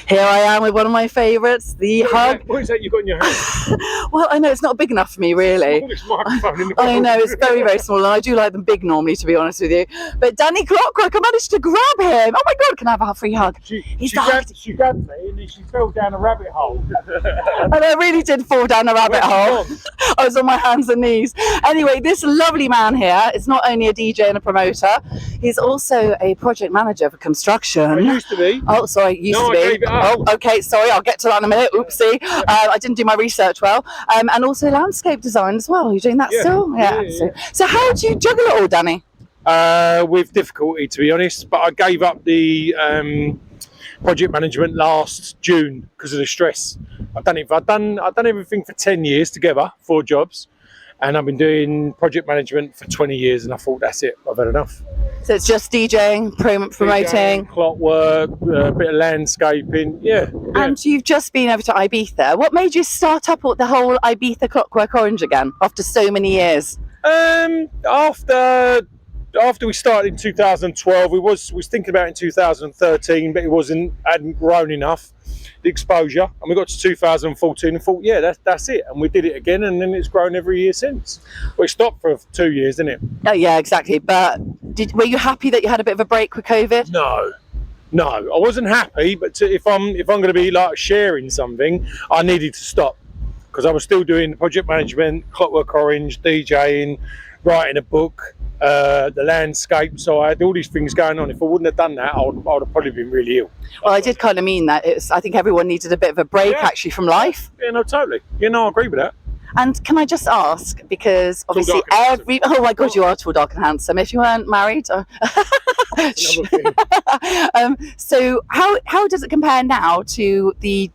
Here I am with one of my favourites, the hug. What is that you got in your hand? Well, I know it's not big enough for me, really. Smallest microphone in the I world. know, it's very, very small, and I do like them big normally, to be honest with you. But Danny Clockwork, I managed to grab him. Oh my God, can I have a free hug? She grabbed me and then she fell down a rabbit hole. And I really did fall down a rabbit hole. I was on my hands and knees. Anyway, this lovely man here is not only a DJ and a promoter, he's also a project manager for construction. I used to be. Oh, sorry, used to I be. gave it up. Oh, okay, sorry, I'll get to that in a minute. Oopsie. I didn't do my research well. And also landscape design as well. You're doing that still? Yeah. So how do you juggle it all, Danny? With difficulty, to be honest, but I gave up the project management last June because of the stress. I've done everything for 10 years together, 4 jobs, and I've been doing project management for 20 years, and I thought that's it, I've had enough. So it's just DJing, promoting, clockwork, a bit of landscaping, yeah. And you've just been over to Ibiza. What made you start up the whole Ibiza Clockwork Orange again after so many years? After we started in 2012, we was thinking about it in 2013, but it hadn't grown enough, the exposure, and we got to 2014 and thought, yeah, that's it, and we did it again, and then it's grown every year since. We stopped for 2 years, didn't it? Oh yeah, exactly. But were you happy that you had a bit of a break with COVID? No, I wasn't happy, but if I'm going to be like sharing something, I needed to stop because I was still doing project management, Clockwork Orange, DJing, writing a book. The landscape, so I had all these things going on. If I wouldn't have done that, I would have probably been really ill. Well, I did kind of mean that. I think everyone needed a bit of a break actually from life. Yeah, no, totally. I agree with that. And can I just ask, because obviously oh my God, you are tall, dark and handsome. If you weren't married, so how does it compare now to the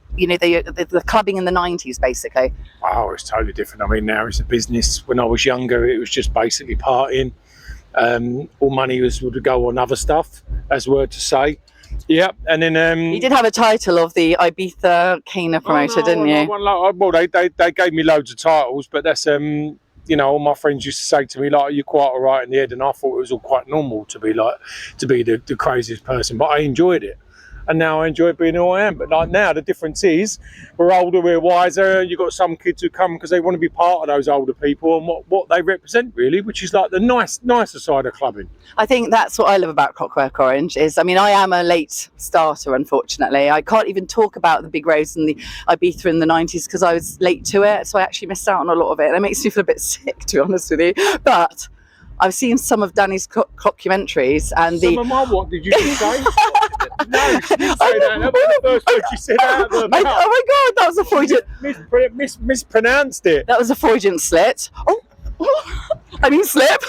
clubbing in the 90s, basically? Wow, it's totally different. I mean, now it's a business. When I was younger, it was just basically partying. All money would go on other stuff, as word to say. Yep, and then you did have a title of the Ibiza Cana promoter, didn't you? Well, they gave me loads of titles, but that's all my friends used to say to me, like, you're quite all right in the head, and I thought it was all quite normal to be the craziest person, but I enjoyed it. And now I enjoy being who I am. But like now, the difference is we're older, we're wiser. You've got some kids who come because they want to be part of those older people and what they represent, really, which is like the nicer side of clubbing. I think that's what I love about Clockwork Orange is, I mean, I am a late starter, unfortunately. I can't even talk about the Big Rose and the Ibiza in the 90s because I was late to it. So I actually missed out on a lot of it. And it makes me feel a bit sick, to be honest with you. But I've seen some of Danny's documentaries and what did you say? No, she didn't say that. That was the first word she said out of her mouth. Oh my God, that was a Freudian... mispronounced it. That was a Freudian slit. Oh, I mean slip.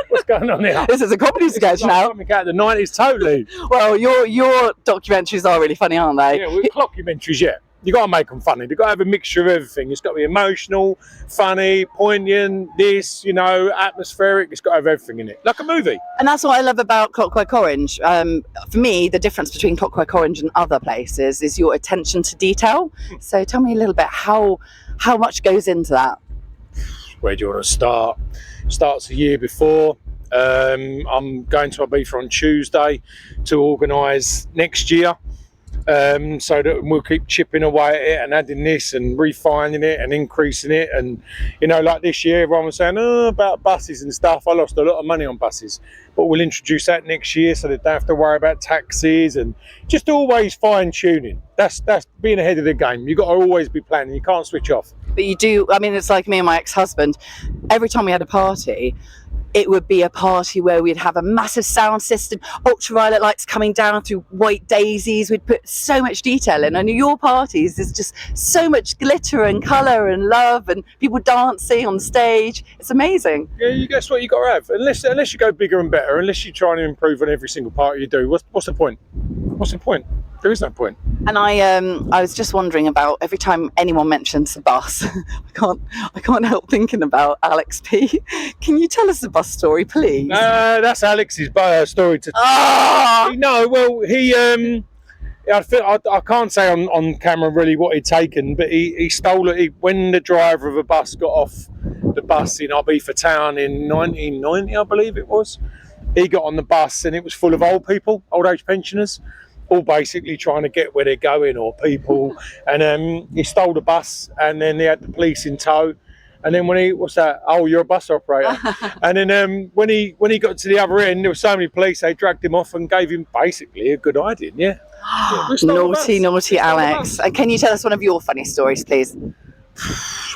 What's going on here? This is a comedy sketch now. Something out of the 90s, totally. Well, your documentaries are really funny, aren't they? Yeah, documentaries, yeah. You got to make them funny. You've got to have a mixture of everything. It's got to be emotional, funny, poignant, atmospheric. It's got to have everything in it, like a movie. And that's what I love about Clockwork Orange. For me, the difference between Clockwork Orange and other places is your attention to detail. So tell me a little bit how much goes into that. Where do you want to start? Starts a year before. I'm going to Ibiza on Tuesday to organise next year. So that we'll keep chipping away at it and adding this and refining it and increasing it. And like this year, everyone was saying about buses and stuff. I lost a lot of money on buses, but we'll introduce that next year so they don't have to worry about taxis and just always fine tuning. That's being ahead of the game. You've got to always be planning. You can't switch off. But you do. I mean, it's like me and my ex-husband. Every time we had a party, it would be a party where we'd have a massive sound system, ultraviolet lights coming down through white daisies. We'd put so much detail in. And your parties, there's just so much glitter and colour and love and people dancing on stage. It's amazing. Yeah, you guess what you got to have. Unless you go bigger and better, unless you try and improve on every single party you do, what's the point? What's the point? There is no point. And I was just wondering about every time anyone mentions the bus, I can't help thinking about Alex P. Can you tell us the bus story, please? That's Alex's story to. No, well, he. I can't say on camera really what he'd taken, but he stole it. When the driver of a bus got off the bus in Ibiza town in 1990, I believe it was, he got on the bus and it was full of old people, old age pensioners. all basically trying to get where they're going, or people. And he stole the bus, and then they had the police in tow. And then when he, what's that? Oh, you're a bus operator. And then when he got to the other end, there were so many police, they dragged him off and gave him basically a good idea. Yeah. Naughty Alex. And can you tell us one of your funny stories, please?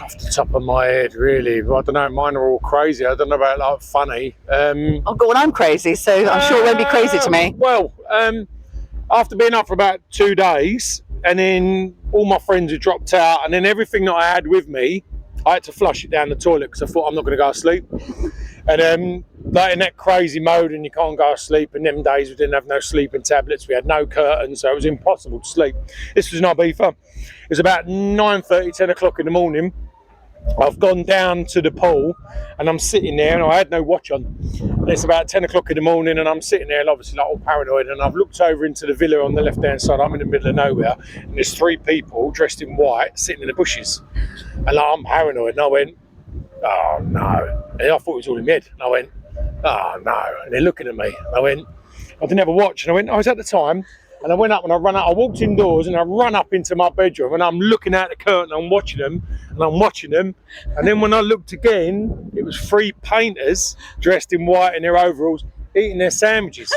Off the top of my head, really. I don't know, mine are all crazy. I don't know about like funny. Oh, go on, I'm crazy, so I'm sure it won't be crazy to me. Well, after being up for about 2 days, and then all my friends had dropped out, and then everything that I had with me, I had to flush it down the toilet because I thought I'm not going to go to sleep. And like in that crazy mode, and you can't go to sleep. In them days, we didn't have no sleeping tablets. We had no curtains, so it was impossible to sleep. This was in Ibiza. It was about 9:30, 10 o'clock in the morning. I've gone down to the pool, and I'm sitting there, and I had no watch on. And it's about 10 o'clock in the morning, and I'm sitting there, and obviously like all paranoid. And I've looked over into the villa on the left-hand side. I'm in the middle of nowhere, and there's 3 people dressed in white sitting in the bushes. And like, I'm paranoid, and I went, oh no. And I thought it was all in my head. And I went, oh no. And they're looking at me. And I went, I didn't have a watch. And I went, I was at the time. And I went up and I ran out. I walked indoors and I ran up into my bedroom, and I'm looking out the curtain. I'm watching them, and I'm watching them. And then when I looked again, it was 3 painters dressed in white in their overalls, eating their sandwiches,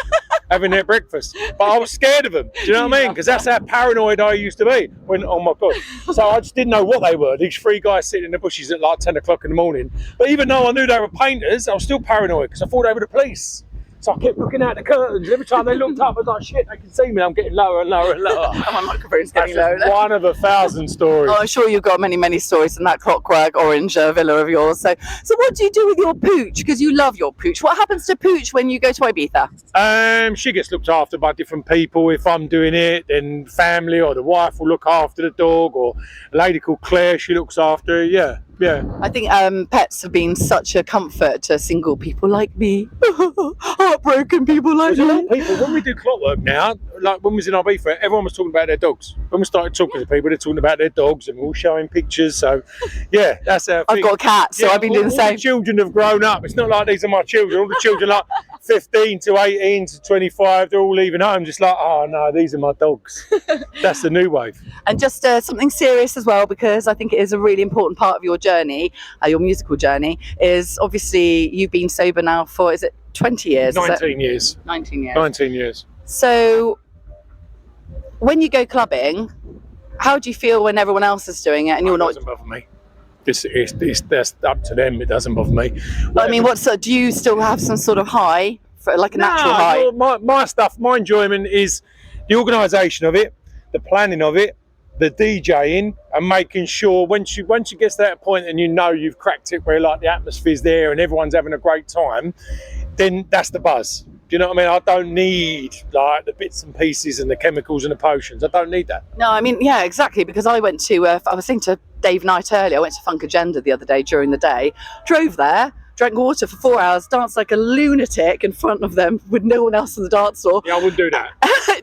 having their breakfast. But I was scared of them. Do you know what I mean? Because that's how paranoid I used to be. When, oh my God. So I just didn't know what they were. These 3 guys sitting in the bushes at like 10 o'clock in the morning. But even though I knew they were painters, I was still paranoid because I thought they were the police. So I kept looking out the curtains. Every time they looked up, I was like, shit, they can see me. I'm getting lower and lower and lower. My microphone's getting lower. One of 1,000 stories. Oh, I'm sure you've got many, many stories in that Clockwork orange villa of yours. So what do you do with your pooch? Because you love your pooch. What happens to pooch when you go to Ibiza? She gets looked after by different people. If I'm doing it, then family or the wife will look after the dog, or a lady called Claire, she looks after her. Yeah. I think pets have been such a comfort to single people like me. Heartbroken people like There's a lot me. of people, when we do Clockwork now, like when we was in Ibiza, everyone was talking about their dogs. When we started talking to people, they're talking about their dogs, and we're all showing pictures. So, yeah, that's our thing. I've got a cat, so I've been doing the same. All the children have grown up. It's not like these are my children. All the children like 15 to 18 to 25, they're all leaving home just like, oh no, these are my dogs. That's the new wave. And just something serious as well, because I think it is a really important part of your journey, your musical journey, is obviously you've been sober now for, is it 20 years? 19 years. 19 years. 19 years. So when you go clubbing, how do you feel when everyone else is doing it and you're not? It doesn't bother me. That's up to them. It doesn't bother me. But I mean, do you still have some sort of high, for like a natural high? My stuff, my enjoyment is the organisation of it, the planning of it, the DJing, and making sure once you get to that point and you know you've cracked it, where like the atmosphere's there and everyone's having a great time, then that's the buzz. Do you know what I mean? I don't need like the bits and pieces and the chemicals and the potions. I don't need that. No, I mean, yeah, exactly. Because I went to, I was saying to Dave Knight earlier, I went to Funk Agenda the other day during the day, drove there, drank water for 4 hours, danced like a lunatic in front of them with no one else on the dance floor. Yeah, I wouldn't do that.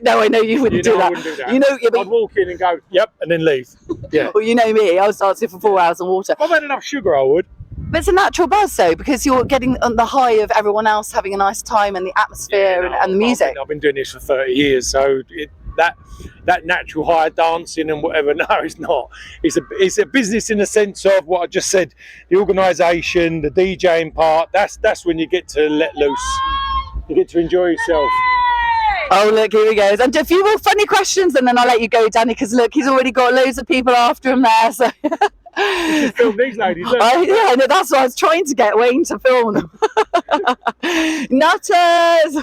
No, I know you wouldn't do that. I wouldn't do that. You know, I'd walk in and go, yep, and then leave. Yeah. Well, you know me, I was dancing for 4 hours on water. If I've had enough sugar, I would. But it's a natural buzz, though, because you're getting on the high of everyone else having a nice time and the atmosphere and the music. I've been doing this for 30 years, so that natural high dancing and whatever, no, it's not. It's a business in the sense of what I just said, the organisation, the DJing part, that's when you get to let loose. You get to enjoy yourself. Oh, look, here he goes. And a few more funny questions, and then I'll let you go, Danny, because look, he's already got loads of people after him there. So You should film these ladies. Look. Yeah, no, that's why I was trying to get Wayne to film them. Nutters!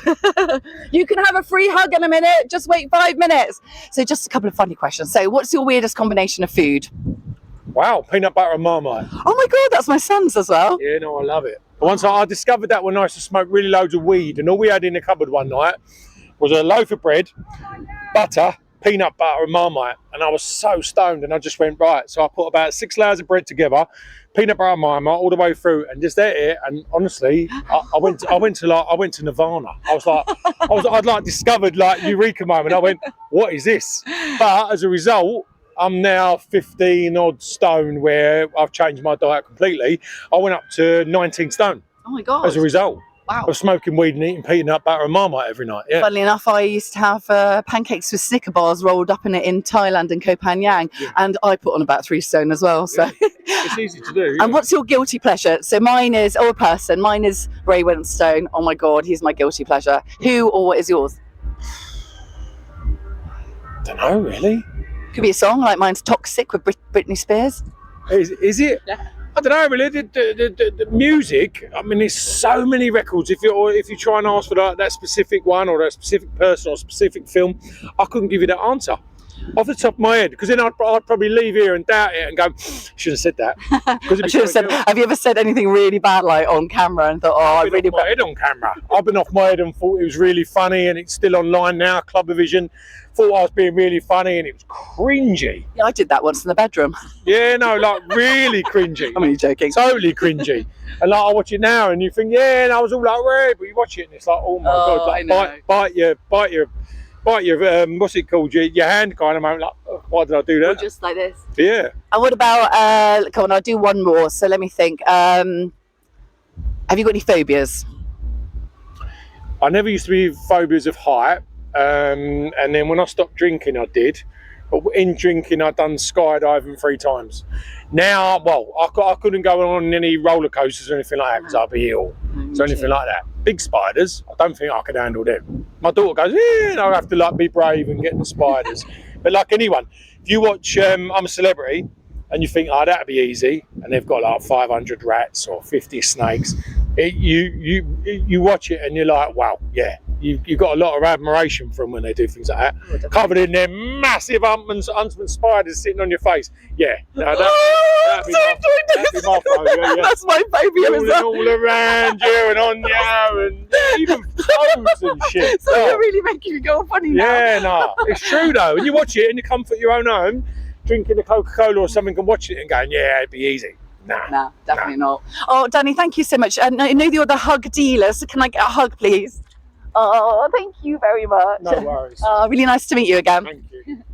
You can have a free hug in a minute. Just wait 5 minutes. So just a couple of funny questions. So what's your weirdest combination of food? Wow, peanut butter and Marmite. Oh my God, that's my son's as well. Yeah, no, I love it. Once I discovered that when I used to smoke really loads of weed, and all we had in the cupboard one night was a loaf of bread, butter, peanut butter and Marmite, and I was so stoned, and I just went, right, so I put about 6 layers of bread together, peanut butter and Marmite all the way through, and just ate it, and honestly I went to Nirvana. I'd like discovered like Eureka moment. I went, what is this? But as a result, I'm now 15 odd stone, where I've changed my diet completely. I went up to 19 stone. Oh my God. As a result. Wow. of smoking weed and eating peanut butter and Marmite every night. Yeah. Funnily enough, I used to have pancakes with Snicker bars rolled up in it in Thailand and Koh Phangan, and I put on about 3 stone as well. So, It's easy to do. And what's your guilty pleasure? So mine is, or a person, mine is Ray Winstone. Oh my God, he's my guilty pleasure. Who or what is yours? Don't know, really. Could be a song, like mine's Toxic with Britney Spears. Is it? Yeah. I don't know, really. The music. I mean, there's so many records. If you try and ask for that specific one or that specific person or specific film, I couldn't give you that answer off the top of my head, because then I'd probably leave here and doubt it and go, should have said that. I should have said. Have you ever said anything really bad, like on camera, and thought, "Oh, I really"? Off my head on camera. I've been off my head and thought it was really funny, and it's still online now. Clubvision. Thought I was being really funny, and it was cringy. Yeah, I did that once in the bedroom. Yeah, no, like really cringy. I'm only joking. Totally cringy. And like I watch it now, and you think, yeah, and I was all like, Ray, but you watch it, and it's like, oh my God, like bite your, what's it called? Your hand kind of moment. Like, oh, why did I do that? Or just like this. Yeah. And what about? Come on, I'll do one more. So let me think. Have you got any phobias? I never used to be phobias of height. And then when I stopped drinking, I did. But in drinking, I'd done skydiving 3 times. Now, well, I couldn't go on any roller coasters or anything like that because I'd be ill. So anything like that. Big spiders, I don't think I could handle them. My daughter goes, yeah, and I'll have to like be brave and get the spiders. But like anyone, if you watch I'm a Celebrity and you think, oh, that'd be easy, and they've got like 500 rats or 50 snakes, you watch it and you're like, wow, yeah. You've got a lot of admiration from when they do things like that. Covered in their massive huntsman spiders sitting on your face. Yeah. No, that'd be my phobia. Yeah. That's my phobia. All around you and on you and even clothes and shit. So you're really making me go funny now. Yeah, no. It's true though. When you watch it in the comfort of your own home, drinking a Coca-Cola or something and watching it and going, yeah, it'd be easy. Nah, definitely not. Oh, Danny, thank you so much. And I know you're the hug dealer, so can I get a hug, please? Oh, thank you very much. No worries. Really nice to meet you again. Thank you.